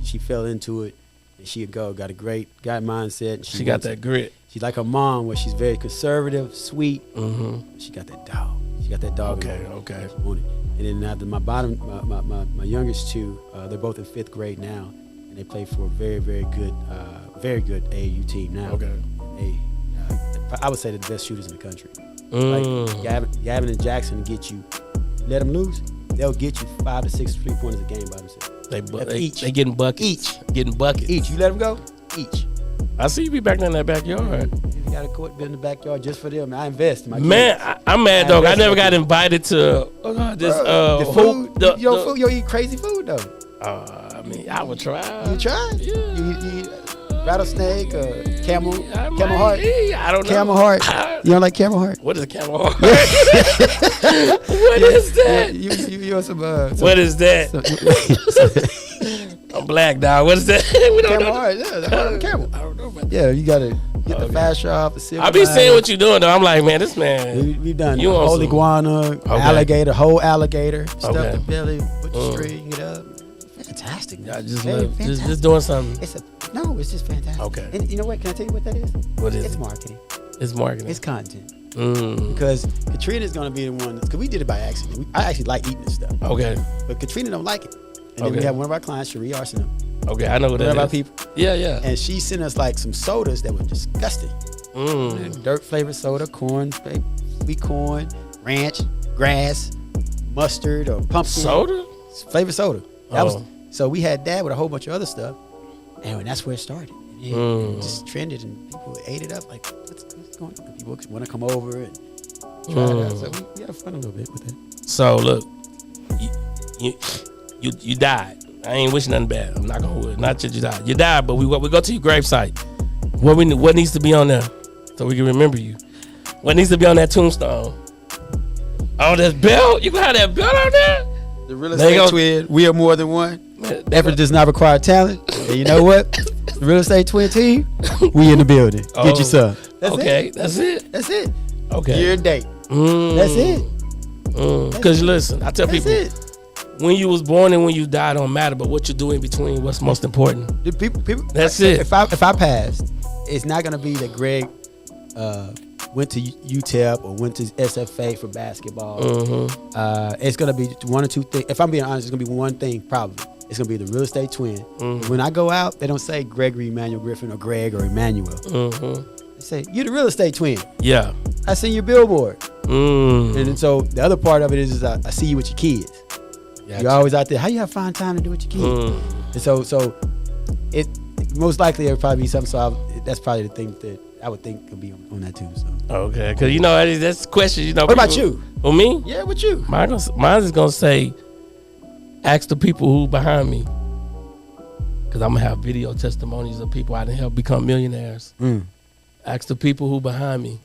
She fell into it, and she got a great mindset. And she got that grit. She's like her mom, where she's very conservative, sweet. Mm-hmm. She got that dog. She got that dog. Okay. And then after my youngest two, they're both in 5th grade now, and they play for a very, very good AAU team now. Okay. I would say they're the best shooters in the country. Like Gavin and Jackson get you, let them loose, they'll get you 5 to 6 3-pointers a game by themselves. They getting buckets. Getting buckets. Each. You let them go? Each. I see you be back in that backyard. You got a court built in the backyard just for them. I invest in my man, I'm mad, dog. I never got invited to the food. Food. You eat crazy food, though. I mean, I would try. You try? Yeah. You eat rattlesnake or camel heart? I don't know. Camel heart. You don't like camel heart? What is a camel heart? What is that? You want some what is that? I'm black, dog. What is that? We don't camel know. heart. Yeah, the heart of a camel. I don't know about that. Yeah, you gotta get the fast off. The silver. I be seeing what you doing though. I'm like, man, this man. We've done you whole iguana, alligator, whole alligator, stuff the belly, put the string it up. Fantastic. Man. I just love just doing something. It's just fantastic. Okay. And you know what? Can I tell you what that is? What is It's it? marketing. It's marketing. It's content. Because Katrina's gonna be the one. Because we did it by accident. I actually like eating this stuff. Okay. But Katrina don't like it. And then we have one of our clients, Cherie Arsenal. Okay, I know what that is. One of our people. Yeah. And she sent us like some sodas that were disgusting. Dirt flavored soda, corn, sweet corn, ranch, grass, mustard, or pumpkin. Soda? Flavored soda. So we had that with a whole bunch of other stuff. And that's where it started. And it just trended and people ate it up like, what's going on? And people want to come over and try it out. So we had fun a little bit with it. So look, you died. I ain't wishing nothing bad. I'm not gonna wood. Not that you died. You died, but we go to your gravesite. What needs to be on there so we can remember you? What needs to be on that tombstone? Oh, that belt. You gonna have that belt on there? The Realestate Twin. We are more than one. Effort does not require talent. And you know what? The Realestate Twin team. We in the building. Get you some. That's it. That's it. Okay. Year and date. That's it. Because listen, I tell people. When you was born and when you die don't matter, but what you do in between, what's most important. The people. That's it. If I passed, it's not gonna be that Greg went to UTEP or went to SFA for basketball. It's gonna be one or two things. If I'm being honest, it's gonna be one thing probably. It's gonna be the Realestate Twin. When I go out, they don't say Gregory Emmanuel Griffin or Greg or Emmanuel. They say you're the Realestate Twin. Yeah. I seen your billboard. And so the other part of it is I see you with your kids. Gotcha. You're always out there. How you have fun time to do with your kids? And so it most likely it'll probably be something. So that's probably the thing that I would think could be on that too. So okay, because that's the question. What about you? Well, me? Yeah, what you? Mine is gonna say, ask the people who behind me, because I'm gonna have video testimonies of people I didn't help become millionaires. Ask the people who behind me.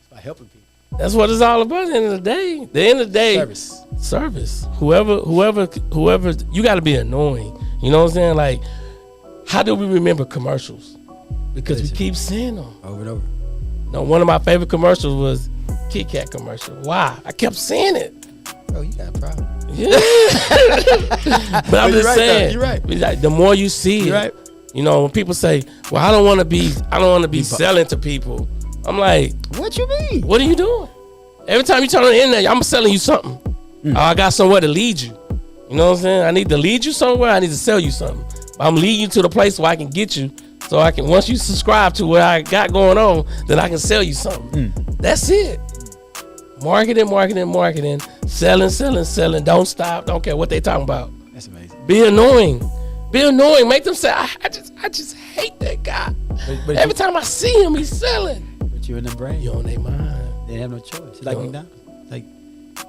It's by helping people. That's what it's all about. At the end of the day. The end of the day. Service. Whoever. You got to be annoying. You know what I'm saying? Like, how do we remember commercials? Because we keep seeing them over and over. No, one of my favorite commercials was Kit Kat commercial. Why? I kept seeing it. Oh, you got a problem. Yeah. But I'm just saying. You're right. Like, the more you see it, right. You know, when people say, "Well, I don't want to be selling to people," I'm like, "What you mean? What are you doing?" Every time you turn on the internet, I'm selling you something. I got somewhere to lead you. You know what I'm saying? I need to lead you somewhere. I need to sell you something. I'm leading you to the place where I can get you. So I can, once you subscribe to what I got going on, then I can sell you something. That's it. Marketing. Selling. Don't stop. Don't care what they talking about. That's amazing. Be annoying. Make them say, I just hate that guy. But every time I see him, he's selling. But you're in the brain. You're on their mind. They have no choice. It's like McDonald's. Like,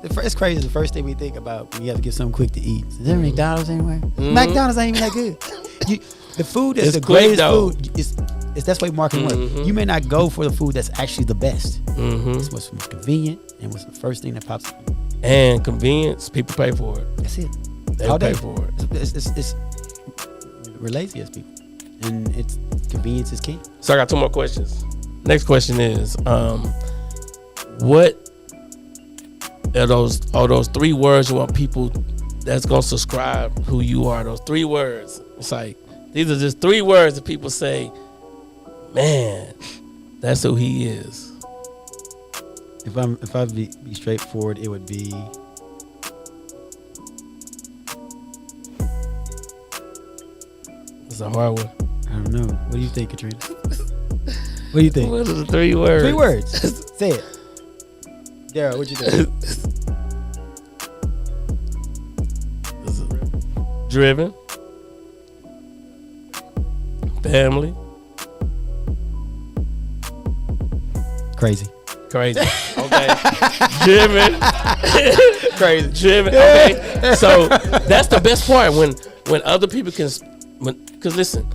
it's crazy. The first thing we think about when you have to get something quick to eat. Is there McDonald's anywhere? McDonald's ain't even that good. The food that's the greatest food. That's why marketing works. You may not go for the food that's actually the best. It's what's most convenient and what's the first thing that pops up. And convenience, people pay for it. That's it. They pay for it. We're lazy as people, and it's convenience is key. So I got 2 more questions. Next question is, what are those 3 words you want people that's gonna subscribe who you are? Those 3 words. It's like, these are just 3 words that people say, man, that's who he is. If I be straightforward, it would be it's a hard one. I don't know. What do you think, Katrina? What do you think? What are the 3 words? 3 words. Say it. Daryl, what you think? Driven. Family. Crazy. Okay. Driven. Crazy. Driven. Okay. So that's the best part when other people can. Because listen,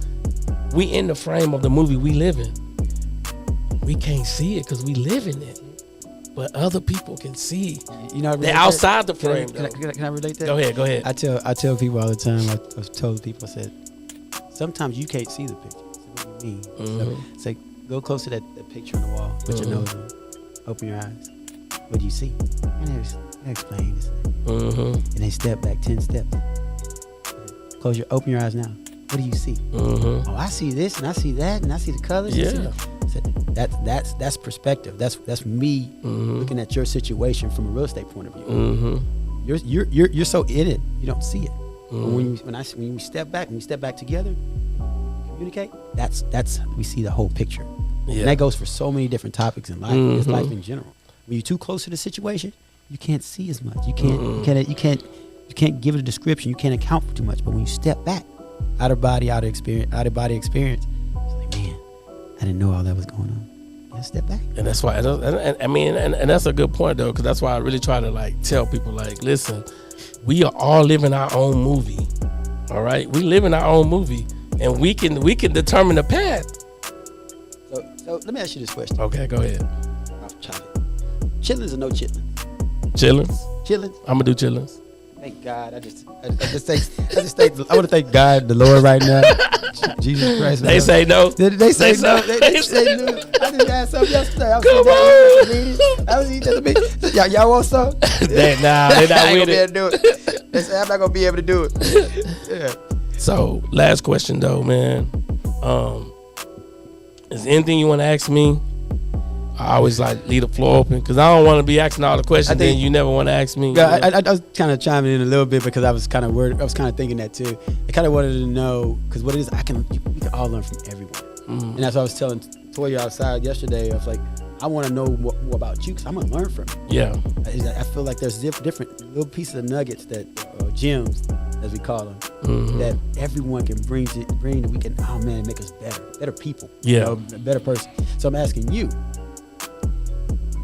we in the frame of the movie we live in. We can't see it because we live in it. But other people can see. You know, they're outside the frame. Can I relate that? Go ahead. I tell people all the time. I've told people, I said, sometimes you can't see the picture. So what do you mean? So it's like, go close to that picture on the wall. Put your nose on. Open your eyes. What do you see? And they explain this. And they step back 10 steps. Open your eyes now. What do you see? Oh, I see this and I see that and I see the colors. Yeah. That's perspective. That's me looking at your situation from a real estate point of view. You're so in it, you don't see it. But when we step back together, communicate. That's we see the whole picture. Yeah. And that goes for so many different topics in life. It's life in general. When you're too close to the situation, you can't see as much. You can't give it a description. You can't account for too much. But when you step back, out of body experience, it's like, man, I didn't know all that was going on. You gotta step back. And that's why, and that's a good point though, because that's why I really try to like tell people, like, listen, we are all living our own movie. All right, we live in our own movie, and we can determine the path. So let me ask you this question. Okay, go ahead. Chitlins or no chitlins? Chitlins. I'm gonna do chitlins. Thank God. I want to thank God, the Lord, right now. Jesus Christ. They say no. They say no. They say no. I just had some yesterday. I was eating at the meeting. Y'all want some? They're not with it. Do it. They say I'm not gonna be able to do it. Yeah. So last question though, man. Is there anything you want to ask me? I always like leave the floor open because I don't want to be asking all the questions. Then you never want to ask me. Yeah, I was kind of chiming in a little bit because I was kind of worried. I was kind of thinking that too. I kind of wanted to know because what it is, we can all learn from everyone. And that's what I was telling Toya outside yesterday. I was like, I want to know more about you because I'm gonna learn from you. Yeah. I feel like there's different little pieces of nuggets that gems, as we call them, that everyone can bring that we can make us better people. Yeah. A better person. So I'm asking you.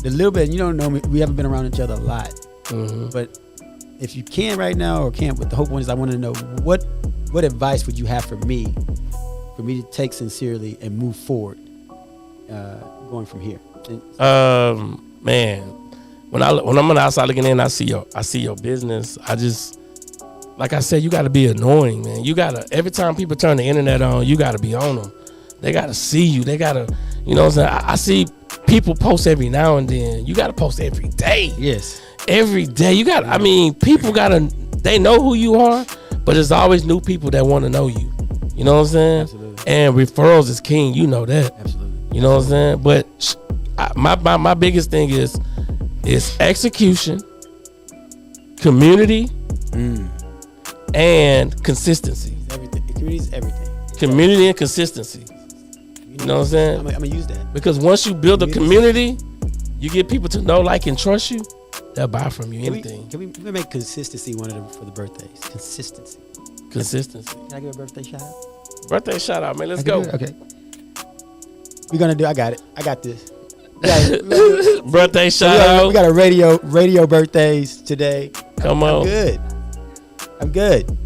The little bit, you don't know me, we haven't been around each other a lot. But if you can right now or can't, but the hope one is I want to know what advice would you have for me to take sincerely and move forward going from here? man, when I'm on the outside looking in, I see your business. I just, like I said, you got to be annoying, man. You got to, every time people turn the internet on, you got to be on them. They got to see you. They got to, you know what I'm saying? I see people post every now and then. You got to post every day. Yes. Every day. You got, I mean, people got to, they know who you are, but there's always new people that want to know you. You know what I'm saying? Absolutely. And referrals is king. You know that. Absolutely. You know what I'm saying? But my biggest thing is execution, community, and consistency. Everything. Community is everything. Community and consistency. You know what I'm saying? I'm gonna use that. Because once you build a community, you get people to know, like, and trust you, they'll buy from you anything. Can we make consistency one of them for the birthdays? Consistency. Can I give a birthday shout out? Birthday shout out, man. Let's go. Okay. We're gonna do. I got it. I got this. Birthday shout out. We got a radio birthdays today. Come on. I'm good.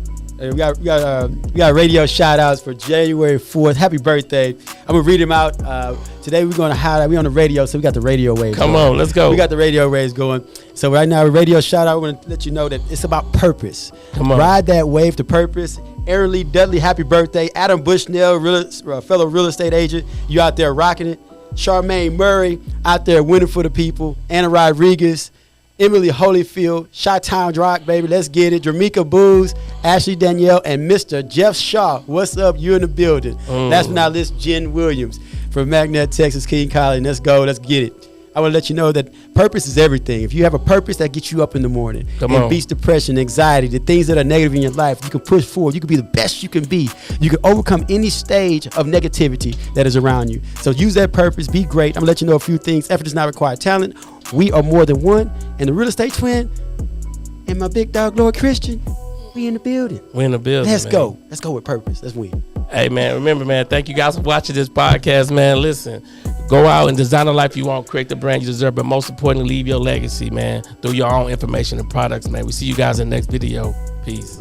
We got radio shout outs for January 4th. Happy birthday. I'm gonna read them out. Today we're gonna highlight, we on the radio, so we got the radio waves. Come on, let's go. We got the radio waves going. So right now, radio shout out, we're gonna let you know that it's about purpose. Come on. Ride that wave to purpose. Aaron Lee Dudley, happy birthday. Adam Bushnell, fellow real estate agent, you out there rocking it. Charmaine Murray, out there winning for the people. Anna Rodriguez, Emily Holyfield, Chi-Town Rock, baby, let's get it. Jamaica Booz, Ashley Danielle, and Mr. Jeff Shaw. What's up? You in the building. Last but not least, Jen Williams from Magnet, Texas, King College. Let's go. Let's get it. I want to let you know that purpose is everything. If you have a purpose, that gets you up in the morning. It beats depression, anxiety, the things that are negative in your life. You can push forward. You can be the best you can be. You can overcome any stage of negativity that is around you. So use that purpose. Be great. I'm going to let you know a few things. Effort does not require talent. We are more than one. And the real estate twin and my big dog, Lloyd Christten, we in the building. We in the building. Let's go. Let's go with purpose. Let's win. Hey, man, remember, man, thank you guys for watching this podcast, man. Listen, go out and design a life you want, create the brand you deserve, but most importantly, leave your legacy, man, through your own information and products, man. We see you guys in the next video. Peace.